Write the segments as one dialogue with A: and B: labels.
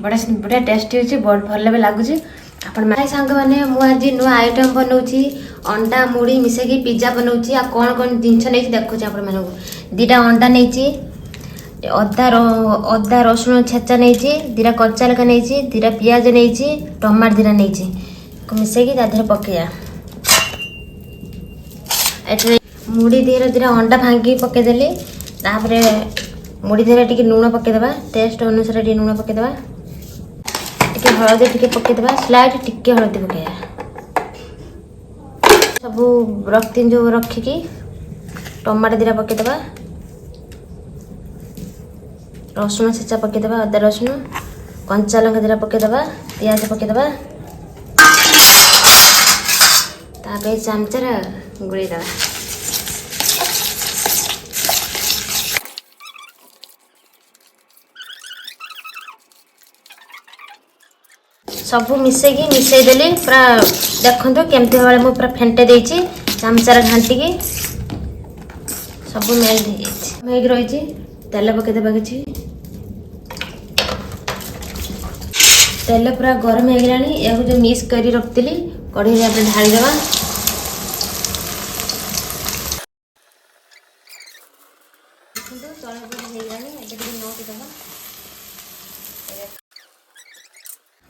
A: बड़ा टेस्टी होची भल भी लगुच आपण सांग मैंने मुझे नुआ आइटम बनाऊँगी अंडा मुड़ी मिसेकी पिज्जा बनाऊँगी आ कौन कौन जिनस नहीं देखुचे आपण मानक दीटा अंडा नहीं अदा रसुण छेचा नहीं दीटा कच्चा लगा नहीं दीटा पियाज नहीं टमाटर दीटा नहीं मिसेकी तादेह पकईया मुड़ी देहर दीटा अंडा भांगी पकईदेली तापर मुड़ी देहर टी लुण पकईदेवा टेस्ट अनुसार टी लुण पकईदेवा टी हलदी टी पकईदेवा स्लाइड टी हलदी पकईया सब रखती जो रखिकी टमाटर दीटा पकईदेवा रसुण छेचा पकईदेवा अदा रसुण कंचा लंका दीटा पकईदेवा पियाज पकईदेवा तापर चमचार गुड़ेदेवा सब मिसेदेली पूरा देखो केमती भाव मुझे पूरा फेंटे देती चमचार घाटिकी सब मेल्ट रही तेल पकईदेवा कि तेल पूरा गरम हो गलानी या जो मिक्स कर रखी कढ़ई में ढालीदेवा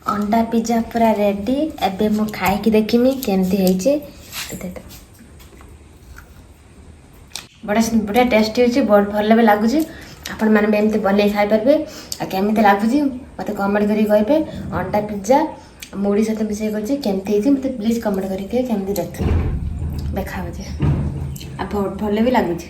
A: अंडा पिज्जा पूरा रेडी एबे मु खाई देखिमी केमती है बड़ा टेस्टी होची भल भी लगुच आपण मैंने भी एमती बनई खाई पारे केमती लगुच मत कमेंट करी कहे अंडा पिज्जा मुड़ी सहित मिसे करमती मत प्लीज कमेंट करके केमती देखा भल भी लगुच।